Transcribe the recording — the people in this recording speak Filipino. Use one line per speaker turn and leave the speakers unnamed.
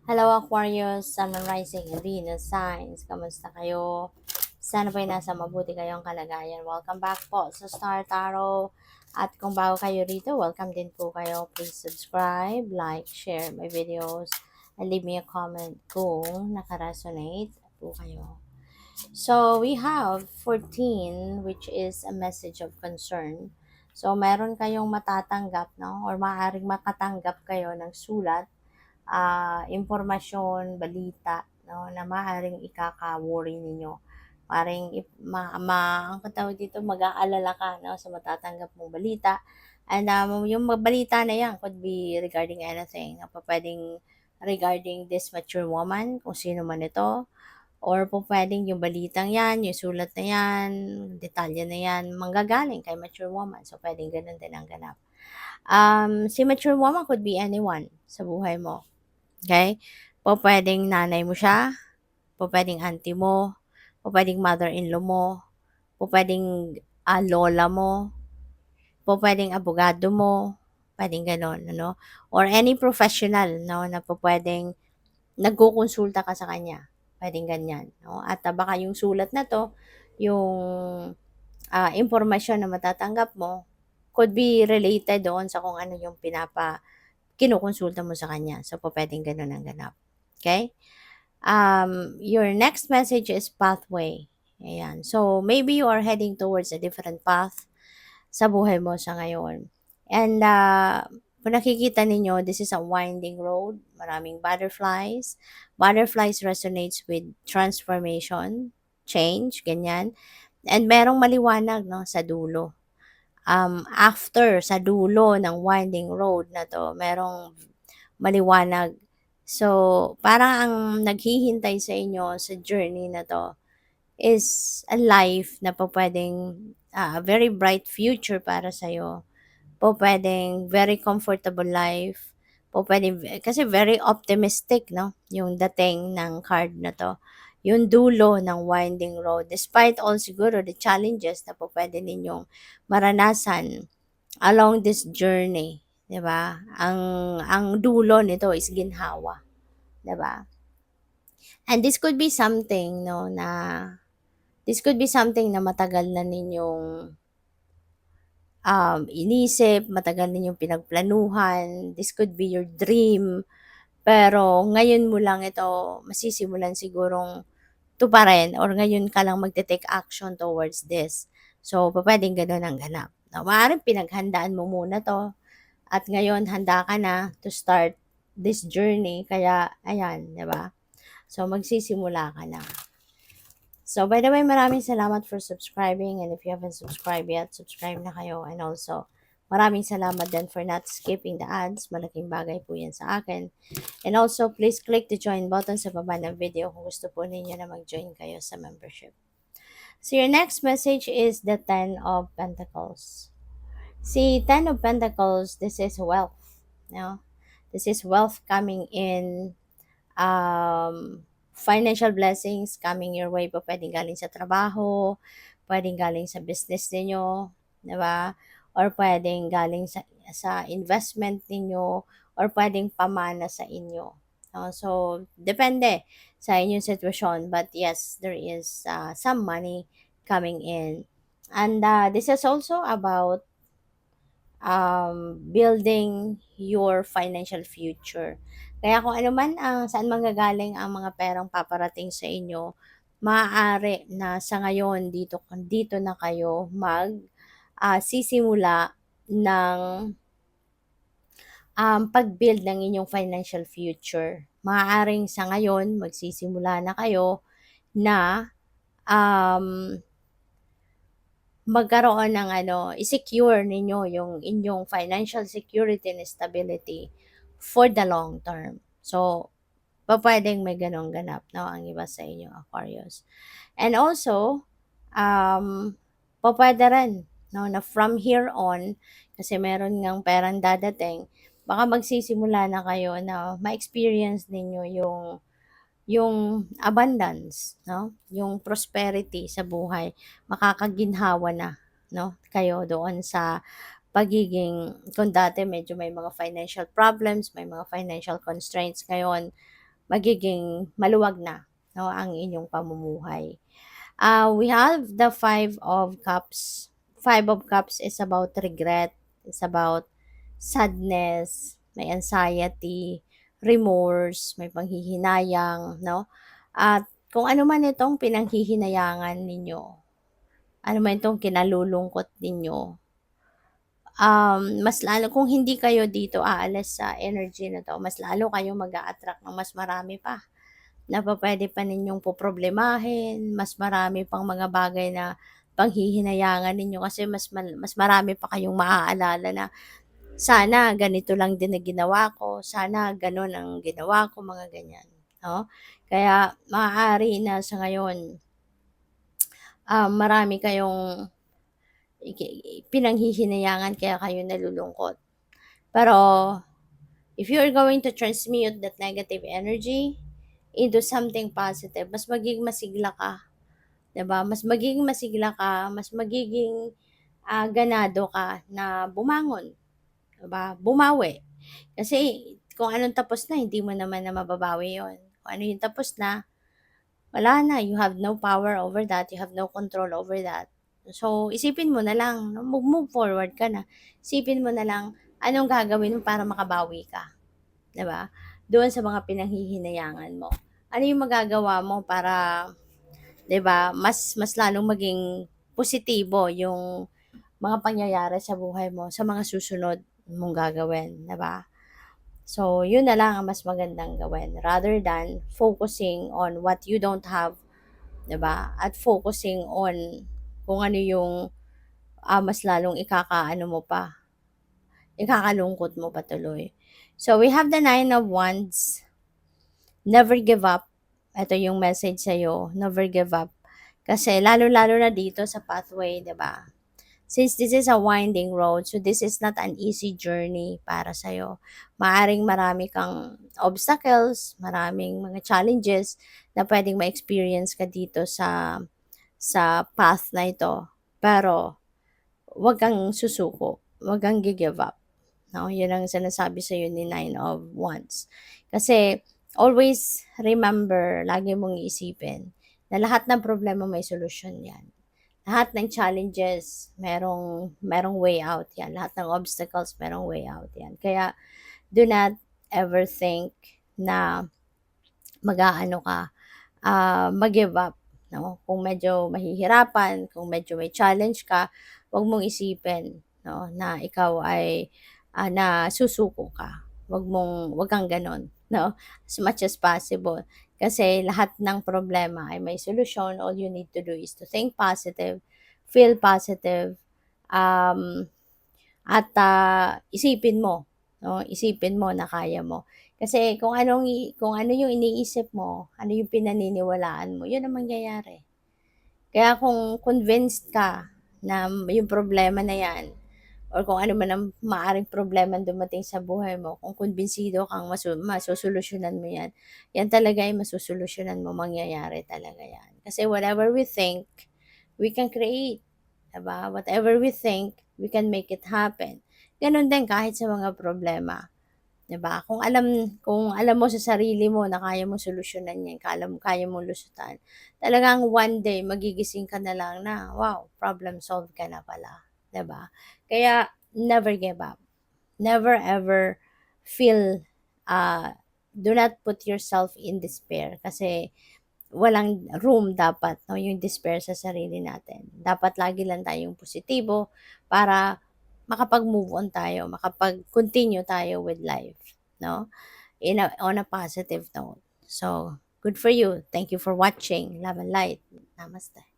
Hello Aquarius, Sun, Moon, Rising, and Venus signs. Kamusta kayo? Sana po'y nasa mabuti kayong kalagayan. Welcome back po sa Star Tarot. At kung bago kayo rito, welcome din po kayo. Please subscribe, like, share my videos, and leave me a comment kung nakaresonate po kayo. So, we have 14, which is a message of concern. So, meron kayong matatanggap, no? Or maaaring makatanggap kayo ng sulat, impormasyon, balita, no, na maaaring ikaka-worry ninyo. Maaaring ang tawag dito, mag-aalala ka, no, sa matatanggap mong balita. And yung balita na yan could be regarding anything. Pwedeng regarding this mature woman, kung sino man ito, or po pwedeng yung balitang yan, yung sulat na yan, detalye na yan, manggagaling kay mature woman. So, pwedeng ganun din ang ganap. Si mature woman could be anyone sa buhay mo. Okay? Pupuwedeng nanay mo siya, pupuwedeng auntie mo, pupuwedeng mother-in-law mo, pupuwedeng, lola mo, pupuwedeng abogado mo, puwedeng gano'n, ano? Or any professional, 'no, na pupuwedeng nagkokonsulta ka sa kanya, puwedeng ganyan, 'no? At baka yung sulat na 'to, yung, impormasyon na matatanggap mo, could be related doon sa kung ano yung kinukonsulta mo sa kanya. So, pupuwedeng gano'n ang ganap. Okay? Your next message is pathway. Ayan. So, maybe you are heading towards a different path sa buhay mo sa ngayon. And kung nakikita ninyo, this is a winding road. Maraming butterflies. Butterflies resonates with transformation, change, ganyan. And merong maliwanag, no, sa dulo. After, sa dulo ng winding road na to, merong maliwanag. So, parang ang naghihintay sa inyo sa journey na to is a life na pwedeng a very bright future para sa'yo. Pwedeng very comfortable life. Pwedeng, kasi very optimistic, no? Yung dating ng card na to. Yung dulo ng winding road. Despite all siguro the challenges na pwede ninyong maranasan along this journey, 'di ba? Ang dulo nito is ginhawa, 'di ba? And this could be something na matagal na ninyong inisip, matagal ninyong pinagplanuhan. This could be your dream. Pero ngayon mo lang ito masisimulan sigurong tuparin or ngayon ka lang magte-take action towards this. So, pupuwedeng gano'n ang ganap. No, maaaring pinaghandaan mo muna 'to at ngayon handa ka na to start this journey kaya ayan, 'di ba? So, magsisimula ka na. So, by the way, maraming salamat for subscribing, and if you haven't subscribed yet, subscribe na kayo. And also, maraming salamat din for not skipping the ads. Malaking bagay po yan sa akin. And also, please click the join button sa baba ng video kung gusto po ninyo na mag-join kayo sa membership. So, your next message is the Ten of Pentacles. See, Ten of Pentacles, this is wealth. No? This is wealth coming in, financial blessings coming your way po. Pwedeng galing sa trabaho, pwedeng galing sa business ninyo, di ba? Or pwedeng galing sa investment ninyo, or pwedeng pamana sa inyo. So, depende sa inyong sitwasyon. But yes, there is some money coming in. And this is also about building your financial future. Kaya kung ano man saan manggagaling ang mga perang paparating sa inyo, maaari na sa ngayon dito na kayo sisimula ng pag-build ng inyong financial future. Maaaring sa ngayon magsisimula na kayo na um, magkaroon ng i-secure ninyo yung inyong financial security and stability for the long term. So, pwedeng may ganong ganap, no, ang iba sa inyo, Aquarius. And also, pwede rin, no, na from here on, kasi meron ngang perang dadating, baka magsisimula na kayo na ma-experience ninyo yung abundance, no? Yung prosperity sa buhay, makakaginhawa na, no? Kayo doon sa pagiging, kung dati medyo may mga financial problems, may mga financial constraints ngayon, magiging maluwag na, no, ang inyong pamumuhay. We have the Five of Cups. Five of Cups is about regret, it's about sadness, may anxiety, remorse, may panghihinayang, no? At kung ano man itong pinanghihinayangan ninyo, ano man itong kinalulungkot ninyo, mas lalo kung hindi kayo dito aalis sa energy na 'to, mas lalo kayong mag-a-attract ng mas marami pa na pupuwede pa ninyong poproblemahin, mas marami pang mga bagay na panghihinayangan ninyo kasi mas marami pa kayong maaalala na, "Sana ganito lang din ang ginawa ko, sana gano'n ang ginawa ko," mga ganyan, 'no? Kaya maaari na sa ngayon, marami kayong pinanghihinayangan kaya kayo nalulungkot. Pero if you are going to transmute that negative energy into something positive, mas magiging masigla ka, 'di ba? Mas magiging masigla ka, mas magiging, ganado ka na bumangon, 'di ba? Bumawi. Kasi kung anong tapos na hindi mo naman na mababawi 'yon. Kung ano yung tapos na, wala na, you have no power over that, you have no control over that. So, isipin mo na lang, move forward ka na. Isipin mo na lang, anong gagawin mo para makabawi ka, 'di ba? Doon sa mga pinanghihinayangan mo. Ano yung magagawa mo para, 'di ba, mas lalong maging positibo yung mga pangyayari sa buhay mo sa mga susunod mong gagawin, 'di ba? So, yun na lang ang mas magandang gawin rather than focusing on what you don't have, 'di ba? At focusing on kung ano yung, mas lalong ikakaano mo pa, ikakalungkot mo pa tuloy. So, we have the Nine of Wands. Never give up. Ito yung message sa'yo, never give up. Kasi lalo-lalo na dito sa pathway, 'di ba? Since this is a winding road, so this is not an easy journey para sa'yo. Maaring marami kang obstacles, maraming mga challenges na pwedeng ma-experience ka dito sa path na ito. Pero, huwag kang susuko, huwag kang gi-give up. No, yun ang sinasabi sa ni Nine of Wands. Kasi always remember, lagi mong iisipin na lahat ng problema may solusyon 'yan. Lahat ng challenges merong way out 'yan. Lahat ng obstacles merong way out 'yan. Kaya do not ever think na mag-aano ka, mag-give up, no? Kung medyo mahihirapan, kung medyo may challenge ka, 'wag mong isipin, no, na ikaw ay, na susuko ka. 'Wag kang gano'n, no, as much as possible. Kasi lahat ng problema ay may solusyon. All you need to do is to think positive, feel positive, um, at, isipin mo, no, isipin mo na kaya mo. Kasi kung ano yung iniisip mo, ano yung pinaniniwalaan mo, yun ang mangyayari. Kaya kung convinced ka na yung problema na yan or kung ano man ang maaaring problema dumating sa buhay mo, kung kumbinsido kang masosolusyunan mo yan, yan talaga ay masosolusyunan mo, mangyayari talaga yan. Kasi whatever we think, we can create. Diba? Whatever we think, we can make it happen. Ganon din kahit sa mga problema. 'Di ba? Kung alam mo sa sarili mo na kaya mong solusyonan 'yan, kaya mong lusutan, talagang one day magigising ka na lang na, wow, problem solved ka na pala, 'di ba? Kaya never give up. Never ever feel, do not put yourself in despair kasi walang room dapat, 'no, yung despair sa sarili natin. Dapat lagi lang tayong positibo para makapag-move on tayo, makapag-continue tayo with life, 'no, on a positive note. So, good for you. Thank you for watching. Love and light. Namaste.